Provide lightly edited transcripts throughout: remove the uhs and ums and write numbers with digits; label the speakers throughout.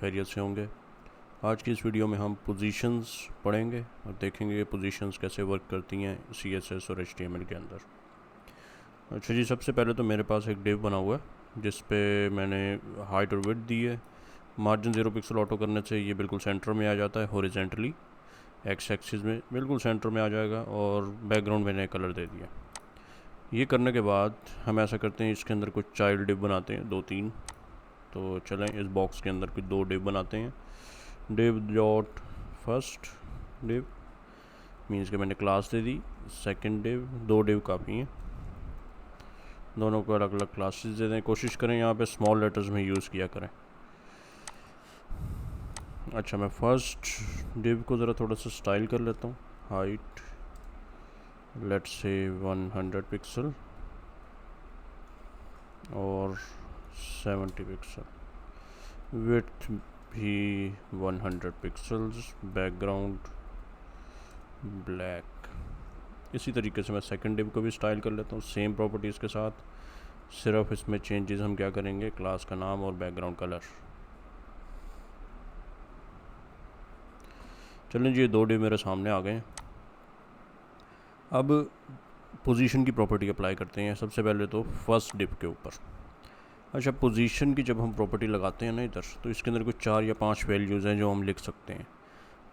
Speaker 1: खैरियत से होंगे। आज की इस वीडियो में हम पोजीशंस पढ़ेंगे और देखेंगे कि पोजीशंस कैसे वर्क करती हैं CSS और HTML के अंदर। अच्छा जी, सबसे पहले तो मेरे पास एक डिव बना हुआ है जिस पे मैंने हाइट और विड्थ दी है। मार्जिन 0 पिक्सल ऑटो करने से ये बिल्कुल सेंटर में आ जाता है, हॉरिजेंटली एक्स एक्सिस में बिल्कुल सेंटर में आ जाएगा। और बैकग्राउंड मैंने कलर दे दिया। ये करने के बाद हम ऐसा करते हैं, इसके अंदर कुछ चाइल्ड डिव बनाते हैं 2-3। तो चलें इस बॉक्स के अंदर कुछ 2 डिव बनाते हैं। Div dot first div means कि मैंने क्लास दे दी। सेकंड डिव, 2 डिव काफ़ी हैं, दोनों को अलग अलग क्लासेस दे दें। कोशिश करें यहाँ पे स्मॉल लेटर्स में यूज़ किया करें। अच्छा, मैं फर्स्ट डिव को ज़रा थोड़ा सा स्टाइल कर लेता हूँ। हाइट लेट्स से 100 पिक्सल और 70 पिक्सल, विड्थ भी 100 पिक्सल्स, बैकग्राउंड ब्लैक। इसी तरीके से मैं सेकंड डिव को भी स्टाइल कर लेता हूँ सेम प्रॉपर्टीज़ के साथ। सिर्फ इसमें चेंजेस हम क्या करेंगे, क्लास का नाम और बैकग्राउंड कलर। चलें जी, ये 2 डिव मेरे सामने आ गए हैं। अब पोजीशन की प्रॉपर्टी अप्लाई करते हैं। सबसे पहले तो फर्स्ट डिव के ऊपर। अच्छा, पोजीशन की जब हम प्रॉपर्टी लगाते हैं ना इधर, तो इसके अंदर कुछ 4 या 5 वैल्यूज़ हैं जो हम लिख सकते हैं।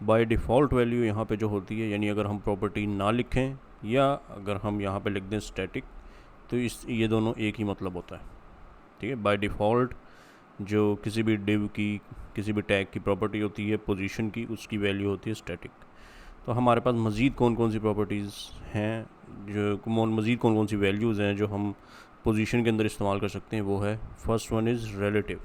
Speaker 1: बाय डिफ़ॉल्ट वैल्यू यहाँ पे जो होती है, यानी अगर हम प्रॉपर्टी ना लिखें या अगर हम यहाँ पे लिख दें स्टैटिक, तो ये दोनों एक ही मतलब होता है। ठीक है, बाय डिफ़ॉल्ट जो किसी भी डिव की, किसी भी टैग की प्रॉपर्टी होती है पोजीशन की, उसकी वैल्यू होती है स्टैटिक। तो हमारे पास मज़ीद कौन कौन सी प्रॉपर्टीज़ हैं, मज़ीद कौन कौन सी वैल्यूज़ हैं जो हम पोजीशन के अंदर इस्तेमाल कर सकते हैं, वो है first one is relative.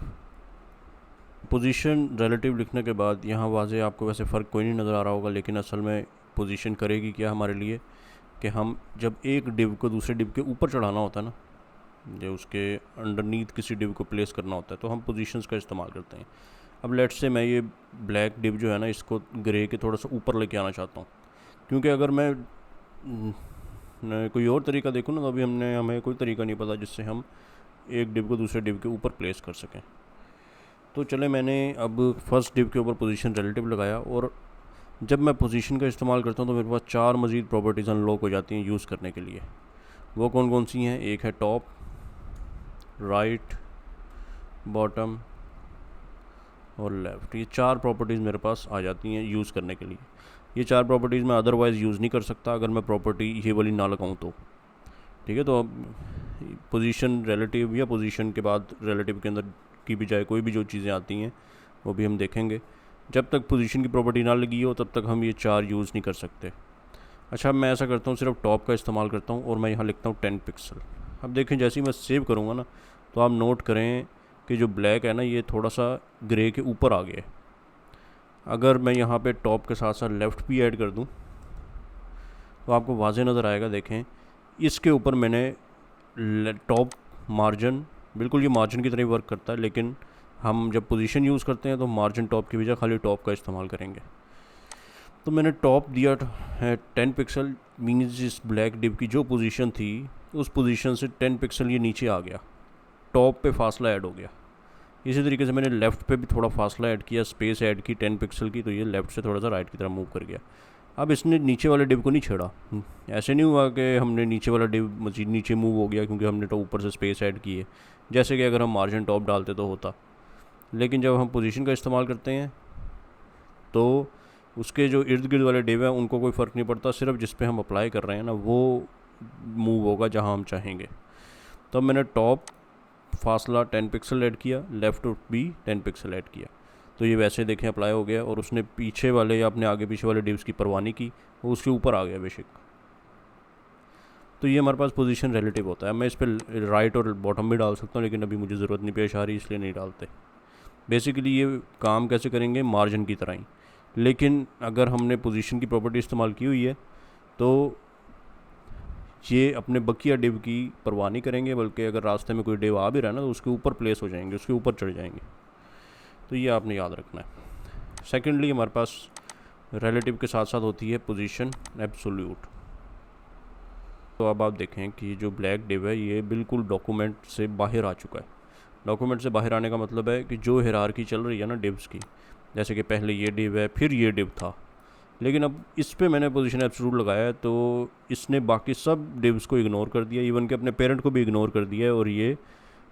Speaker 1: Position relative लिखने के बाद यहाँ वाज़े आपको वैसे फ़र्क कोई नहीं नज़र आ रहा होगा, लेकिन असल में पोजीशन करेगी क्या हमारे लिए कि हम जब एक डिव को दूसरे डिव के ऊपर चढ़ाना होता है ना, जो उसके अंडरनीथ किसी डिव को प्लेस करना होता है, तो हम पोजीशंस का इस्तेमाल करते हैं। अब लेट्स से मैं ये ब्लैक डिव जो है ना, इसको ग्रे के थोड़ा सा ऊपर लेके आना चाहता हूँ, क्योंकि अगर मैं कोई और तरीका देखूँ ना, तो अभी हमें कोई तरीका नहीं पता जिससे हम एक डिव को दूसरे डिव के ऊपर प्लेस कर सकें। तो चले, मैंने अब फर्स्ट डिव के ऊपर पोजीशन रिलेटिव लगाया, और जब मैं पोजीशन का इस्तेमाल करता हूँ तो मेरे पास 4 मज़ीद प्रॉपर्टीज़ अनलॉक हो जाती हैं यूज़ करने के लिए। वो कौन कौन सी हैं? एक है टॉप, राइट, बॉटम और लेफ़्ट। ये 4 प्रॉपर्टीज़ मेरे पास आ जाती हैं यूज़ करने के लिए। ये 4 प्रॉपर्टीज़ मैं अदरवाइज़ यूज़ नहीं कर सकता अगर मैं प्रॉपर्टी ये वाली ना लगाऊँ तो। ठीक है, तो अब पोजीशन रिलेटिव या पोजीशन के बाद रिलेटिव के अंदर की बजाय कोई भी जो चीज़ें आती हैं वो भी हम देखेंगे। जब तक पोजीशन की प्रॉपर्टी ना लगी हो तब तक हम ये 4 यूज़ नहीं कर सकते। अच्छा, मैं ऐसा करता हूँ, सिर्फ टॉप का इस्तेमाल करता हूँ और मैं यहाँ लिखता हूँ 10 पिक्सल। अब देखें, जैसे ही मैं सेव करूँगा ना, तो आप नोट करें कि जो ब्लैक है ना, ये थोड़ा सा ग्रे के ऊपर आ गया है। अगर मैं यहाँ पे टॉप के साथ साथ लेफ़्ट भी ऐड कर दूँ तो आपको वाज़े नज़र आएगा। देखें, इसके ऊपर मैंने टॉप मार्जिन, बिल्कुल ये मार्जिन की तरह वर्क करता है, लेकिन हम जब पोजीशन यूज़ करते हैं तो मार्जिन टॉप की बजाय खाली टॉप का इस्तेमाल करेंगे। तो मैंने टॉप दिया है 10 पिक्सल, मीन्स इस ब्लैक डिव की जो पोजीशन थी उस पोजीशन से 10 पिक्सल ये नीचे आ गया, टॉप पे फासला ऐड हो गया। इसी तरीके से मैंने लेफ़्ट पे भी थोड़ा फासला ऐड किया, स्पेस ऐड की 10 पिक्सल की, तो ये लेफ़्ट से थोड़ा सा राइट की तरफ मूव कर गया। अब इसने नीचे वाले डिव को नहीं छेड़ा। ऐसे नहीं हुआ कि हमने नीचे वाला डिव मज़ीद नीचे मूव हो गया क्योंकि हमने तो ऊपर से स्पेस ऐड की है, जैसे कि अगर हम मार्जिन टॉप डालते तो होता। लेकिन जब हम पोजीशन का इस्तेमाल करते हैं तो उसके जो इर्द गिर्द वाले डिव हैं उनको कोई फ़र्क नहीं पड़ता, सिर्फ जिस पे हम अप्लाई कर रहे हैं ना वो मूव होगा जहाँ हम चाहेंगे। तो मैंने टॉप फासला 10 पिक्सल ऐड किया, लेफ़्ट भी 10 पिक्सल ऐड किया, तो ये वैसे देखें अप्लाई हो गया, और उसने पीछे वाले या अपने आगे पीछे वाले डिव्स की परवाह नहीं की, वो उसके ऊपर आ गया बेशक। तो ये हमारे पास पोजीशन रिलेटिव होता है। मैं इस पर राइट और बॉटम भी डाल सकता हूँ, लेकिन अभी मुझे ज़रूरत नहीं पेश आ रही, इसलिए नहीं डालते। बेसिकली ये काम कैसे करेंगे, मार्जिन की तरह ही, लेकिन अगर हमने पोजीशन की प्रॉपर्टी इस्तेमाल की हुई है तो ये अपने बकिया डिव की परवाह नहीं करेंगे, बल्कि अगर रास्ते में कोई डिव आ भी रहा है ना तो उसके ऊपर प्लेस हो जाएंगे, उसके ऊपर चढ़ जाएंगे। तो ये आपने याद रखना है। सेकेंडली, हमारे पास रिलेटिव के साथ साथ होती है पोजीशन एब्सोल्यूट। तो अब आप देखें कि जो ब्लैक डिव है ये बिल्कुल डॉक्यूमेंट से बाहर आ चुका है। डॉक्यूमेंट से बाहर आने का मतलब है कि जो हायरार्की चल रही है ना डिव्स की, जैसे कि पहले ये डिव है फिर ये डिव था, लेकिन अब इस पे मैंने पोजीशन एब्सोल्यूट लगाया है तो इसने बाकी सब डिव्स को इग्नोर कर दिया, इवन के अपने पेरेंट को भी इग्नोर कर दिया है, और ये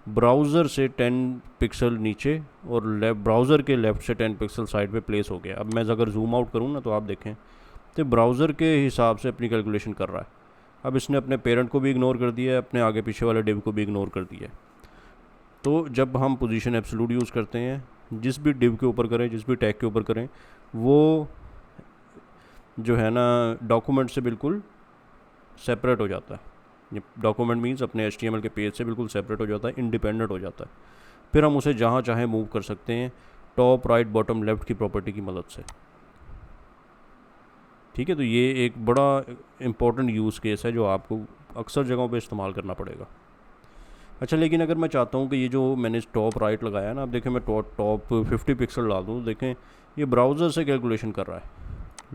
Speaker 1: ब्राउज़र से 10 पिक्सल नीचे और ब्राउज़र के लेफ़्ट से 10 पिक्सल साइड पे प्लेस हो गया। अब मैं अगर जूम आउट करूँ ना तो आप देखें तो ब्राउज़र के हिसाब से अपनी कैलकुलेशन कर रहा है। अब इसने अपने पेरेंट को भी इग्नोर कर दिया है, अपने आगे पीछे वाले डिव को भी इग्नोर कर दिया है। तो जब हम पोजीशन एब्सोल्यूट यूज़ करते हैं, जिस भी डिव के ऊपर करें, जिस भी टैग के ऊपर करें, वो जो है ना डॉक्यूमेंट से बिल्कुल सेपरेट हो जाता है। ये डॉक्यूमेंट मीन्स अपने HTML के पेज से बिल्कुल सेपरेट हो जाता है, इंडिपेंडेंट हो जाता है। फिर हम उसे जहाँ चाहे मूव कर सकते हैं टॉप राइट बॉटम लेफ़्ट की प्रॉपर्टी की मदद से। ठीक है, तो ये एक बड़ा इम्पोर्टेंट यूज़ केस है जो आपको अक्सर जगहों पे इस्तेमाल करना पड़ेगा। अच्छा, लेकिन अगर मैं चाहता हूँ कि ये जो मैंने टॉप राइट लगाया है ना, अब देखें मैं टॉप 50 पिक्सल डाल दूँ, देखें ये ब्राउज़र से कैलकुलेशन कर रहा है।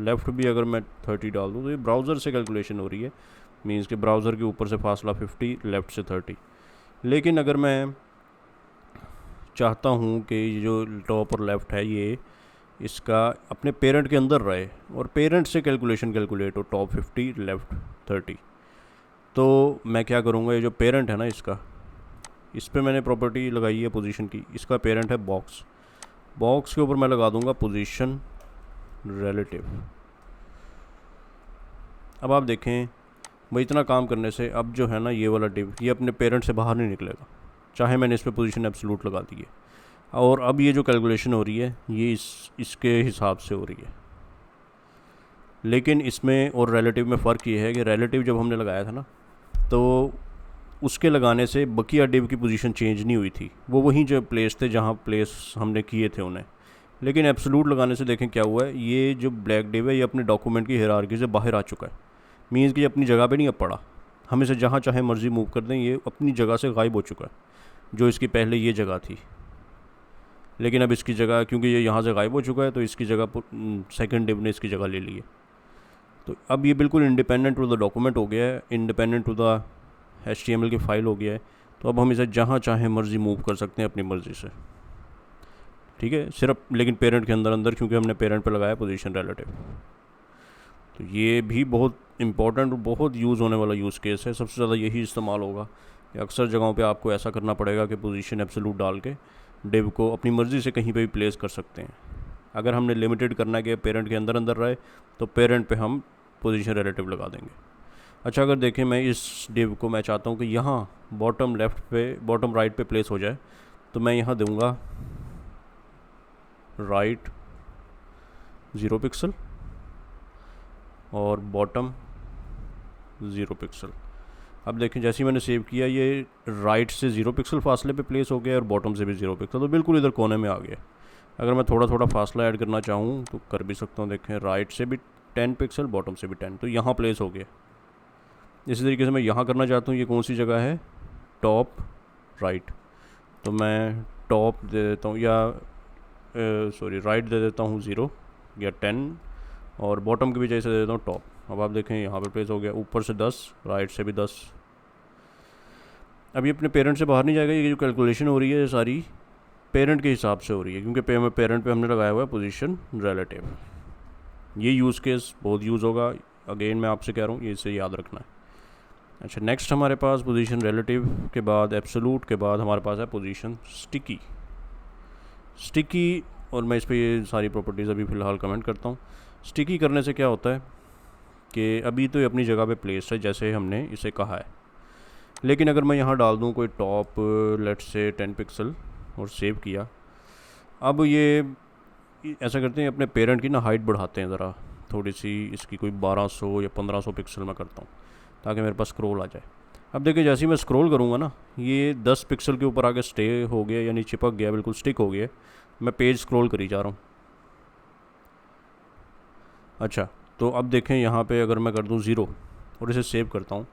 Speaker 1: लेफ़्ट भी अगर मैं 30 डाल दूँ तो ये ब्राउज़र से कैलकुलेशन हो रही है, मीन्स कि ब्राउज़र के ऊपर से फासला 50, लेफ़्ट से 30। लेकिन अगर मैं चाहता हूँ कि ये जो टॉप और लेफ़्ट है ये इसका अपने पेरेंट के अंदर रहे और पेरेंट से कैलकुलेशन कैलकुलेट हो टॉप 50 लेफ़्ट 30, तो मैं क्या करूँगा, ये जो पेरेंट है ना इसका, इस पर मैंने प्रॉपर्टी लगाई है पोजीशन की, इसका पेरेंट है बॉक्स, बॉक्स के ऊपर मैं लगा दूँगा पोजीशन रिलेटिव। अब आप देखें भाई इतना काम करने से अब जो है ना ये वाला डिव ये अपने पेरेंट से बाहर नहीं निकलेगा, चाहे मैंने इस पर पोजीशन एब्सोल्यूट लगा दी है। और अब ये जो कैलकुलेशन हो रही है ये इसके हिसाब से हो रही है। लेकिन इसमें और रिलेटिव में फ़र्क ये है कि रिलेटिव जब हमने लगाया था ना तो उसके लगाने से बकिया डिव की पोजीशन चेंज नहीं हुई थी, वो वहीं जो प्लेस थे जहाँ प्लेस हमने किए थे उन्हें। लेकिन एब्सोल्यूट लगाने से देखें क्या हुआ है, ये जो ब्लैक डिव है ये अपने डॉक्यूमेंट की हायरार्की से बाहर आ चुका है, मीन्स कि अपनी जगह पे नहीं अब पड़ा, हम इसे जहाँ चाहे मर्जी मूव कर दें ये अपनी जगह से गायब हो चुका है, जो इसकी पहले ये जगह थी। लेकिन अब इसकी जगह क्योंकि ये यहाँ से गायब हो चुका है तो इसकी जगह सेकंड डिव ने इसकी जगह ले ली है। तो अब ये बिल्कुल इंडिपेंडेंट टू द डॉक्यूमेंट हो गया है, इंडिपेंडेंट टू द HTML की फ़ाइल हो गया है। तो अब हम इसे जहाँ चाहे मर्जी मूव कर सकते हैं अपनी मर्ज़ी से। ठीक है, सिर्फ लेकिन पेरेंट के अंदर अंदर, क्योंकि हमने पेरेंट पे लगाया पोजीशन रिलेटिव। तो ये भी बहुत इंपॉर्टेंट और बहुत यूज़ होने वाला यूज़ केस है, सबसे ज़्यादा यही इस्तेमाल होगा कि अक्सर जगहों पे आपको ऐसा करना पड़ेगा कि पोजीशन एब्सोल्यूट डाल के डिव को अपनी मर्ज़ी से कहीं पे भी प्लेस कर सकते हैं। अगर हमने लिमिटेड करना है कि पेरेंट के अंदर अंदर रहे तो पेरेंट पे हम पोजीशन रिलेटिव लगा देंगे। अच्छा, अगर देखें मैं इस डिव को मैं चाहता हूँ कि यहाँ बॉटम लेफ़्ट पे बॉटम राइट पे प्लेस हो जाए, तो मैं यहाँ दूँगा राइट 0 पिक्सल और बॉटम 0 पिक्सल। अब देखें जैसे ही मैंने सेव किया ये राइट से 0 पिक्सल फासले पे प्लेस हो गया और बॉटम से भी 0 पिक्सल, तो बिल्कुल इधर कोने में आ गया। अगर मैं थोड़ा थोड़ा फासला ऐड करना चाहूँ तो कर भी सकता हूँ। देखें राइट से भी 10 पिक्सल बॉटम से भी 10, तो यहाँ प्लेस हो गया। इसी तरीके से मैं यहाँ करना चाहता हूँ, ये कौन सी जगह है, टॉप राइट, तो मैं टॉप दे देता हूँ या सॉरी राइट दे देता हूँ 0 या 10 और बॉटम की भी जैसे दे देता हूँ टॉप। अब आप देखें यहाँ पे प्लेस हो गया, ऊपर से 10 राइट से भी 10। अब ये अपने पेरेंट से बाहर नहीं जाएगा, ये जो कैलकुलेशन हो रही है सारी पेरेंट के हिसाब से हो रही है, क्योंकि पेरेंट पे हमने लगाया हुआ है पोजीशन रिलेटिव। ये यूज़ केस बहुत यूज़ होगा, अगेन मैं आपसे कह रहा हूँ ये इसे याद रखना है। अच्छा, नेक्स्ट हमारे पास पोजीशन रिलेटिव के बाद एब्सोल्यूट के बाद हमारे पास है पोजीशन स्टिकी और मैं इस पर ये सारी प्रॉपर्टीज़ अभी फ़िलहाल कमेंट करता हूँ। स्टिकी करने से क्या होता है कि अभी तो ये अपनी जगह पे प्लेस है जैसे हमने इसे कहा है, लेकिन अगर मैं यहाँ डाल दूँ कोई टॉप लेट्स से 10 पिक्सल और सेव किया, अब ये ऐसा करते हैं अपने पेरेंट की ना हाइट बढ़ाते हैं ज़रा थोड़ी सी, इसकी कोई 1200 या 1500 पिक्सल मैं करता हूँ ताकि मेरे पास स्क्रॉल आ जाए। अब देखिए जैसे ही मैं स्क्रॉल करूँगा ना ये 10 पिक्सल के ऊपर आके स्टे हो गया, यानी चिपक गया, बिल्कुल स्टिक हो गया। मैं पेज स्क्रॉल करी जा रहा हूँ। अच्छा, तो अब देखें यहाँ पे अगर मैं कर दूँ 0 और इसे सेव करता हूँ,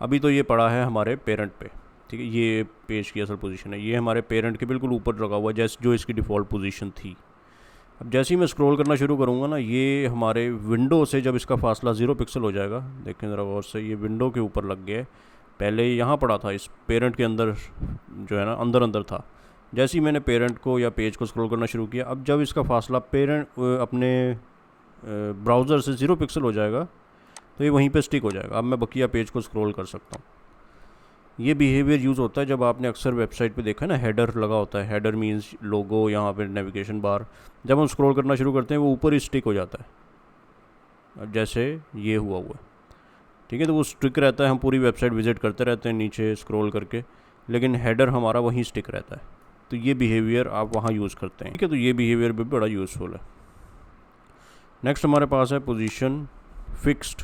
Speaker 1: अभी तो ये पड़ा है हमारे पेरेंट पे, ठीक है, ये पेज की असल पोजीशन है, ये हमारे पेरेंट के बिल्कुल ऊपर लगा हुआ है जैसे जो इसकी डिफ़ॉल्ट पोजीशन थी। अब जैसे ही मैं स्क्रॉल करना शुरू करूँगा ना ये हमारे विंडो से जब इसका फासला 0 पिक्सल हो जाएगा, देखें ज़रा गौर से, ये विंडो के ऊपर लग गया है। पहले यहाँ पड़ा था इस पेरेंट के अंदर जो है ना अंदर अंदर था, जैसे ही मैंने पेरेंट को या पेज को स्क्रॉल करना शुरू किया, अब जब इसका फासला पेरेंट अपने ब्राउज़र से 0 पिक्सल हो जाएगा तो ये वहीं पे स्टिक हो जाएगा। अब मैं बकिया पेज को स्क्रॉल कर सकता हूँ। ये बिहेवियर यूज़ होता है जब आपने अक्सर वेबसाइट पे देखा है ना, हेडर लगा होता है। हेडर मीन्स लोगो, यहाँ पे नेविगेशन बार। जब हम स्क्रॉल करना शुरू करते हैं वो ऊपर ही स्टिक हो जाता है, जैसे ये हुआ है। ठीक है, तो वो स्टिक रहता है, हम पूरी वेबसाइट विजिट करते रहते हैं नीचे स्क्रॉल करके, लेकिन हेडर हमारा वहीं स्टिक रहता है। तो ये बिहेवियर आप वहाँ यूज़ करते हैं। ठीक है, तो ये बिहेवियर भी बड़ा यूज़फुल है। नेक्स्ट हमारे पास है पोजीशन फिक्स्ड।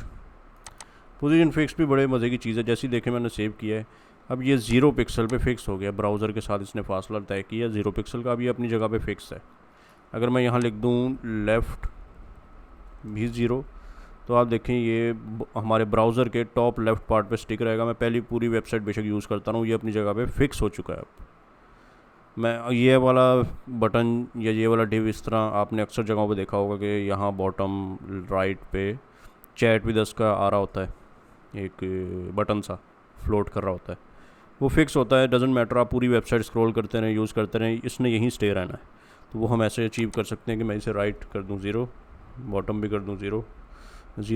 Speaker 1: पोजीशन फिक्स्ड भी बड़े मज़े की चीज़ है। जैसे देखें मैंने सेव किया है, अब ये 0 पिक्सल पे फिक्स हो गया। ब्राउज़र के साथ इसने फासला तय किया 0 पिक्सल का। अब ये अपनी जगह पे फिक्स है। अगर मैं यहाँ लिख दूँ लेफ़्ट भी 0, तो आप देखें ये हमारे ब्राउज़र के टॉप लेफ़्ट पार्ट पे स्टिक रहेगा। मैं पहली पूरी वेबसाइट बेशक यूज़ करता हूँ, ये अपनी जगह पे फिक्स हो चुका है। अब मैं ये वाला बटन या ये वाला डिव इस तरह आपने अक्सर जगहों पे देखा होगा कि यहाँ बॉटम राइट पे चैट विद अस का आ रहा होता है, एक बटन सा फ्लोट कर रहा होता है, वो फिक्स होता है। डजेंट मैटर, आप पूरी वेबसाइट स्क्रॉल करते रहें, यूज़ करते रहें, इसने यहीं स्टे रहना है। तो वो हम ऐसे अचीव कर सकते हैं कि मैं इसे राइट कर दूँ 0, बॉटम भी कर दूँ 0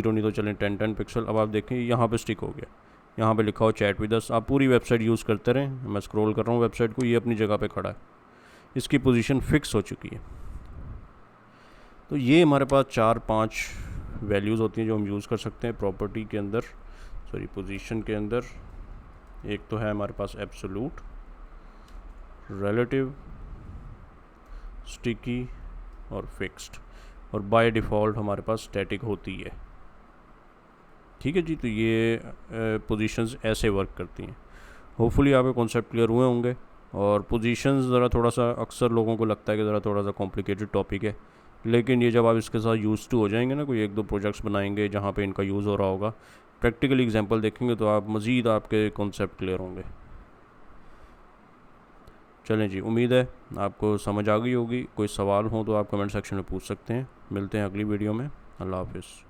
Speaker 1: नहीं तो चलें 10 पिक्सल। अब आप देखें यहाँ पे स्टिक हो गया, यहाँ पे लिखा हो चैट विद अस। आप पूरी वेबसाइट यूज़ करते रहें, मैं स्क्रॉल कर रहा हूँ वेबसाइट को, ये अपनी जगह पे खड़ा है, इसकी पोजीशन फिक्स हो चुकी है। तो ये हमारे पास 4-5 वैल्यूज़ होती हैं जो हम यूज़ कर सकते हैं प्रॉपर्टी के अंदर, पोजीशन के अंदर। एक तो है हमारे पास एब्सोल्यूट, रिलेटिव, स्टिकी और फिक्स्ड, और बाय डिफ़ॉल्ट हमारे पास स्टैटिक होती है। ठीक है जी, तो ये पोजीशंस ऐसे वर्क करती हैं। होपफुली आपके कॉन्सेप्ट क्लियर हुए होंगे। और पोजीशंस ज़रा थोड़ा सा अक्सर लोगों को लगता है कि ज़रा थोड़ा सा कॉम्प्लिकेटेड टॉपिक है, लेकिन ये जब आप इसके साथ यूज़ टू हो जाएंगे ना, कोई 1-2 प्रोजेक्ट्स बनाएंगे जहाँ पे इनका यूज़ हो रहा होगा, प्रैक्टिकल एग्जांपल देखेंगे, तो आप मज़ीद आपके कॉन्सेप्ट क्लियर होंगे। चलें जी, उम्मीद है आपको समझ आ गई होगी। कोई सवाल हो तो आप कमेंट सेक्शन में पूछ सकते हैं। मिलते हैं अगली वीडियो में। अल्लाह हाफिज़।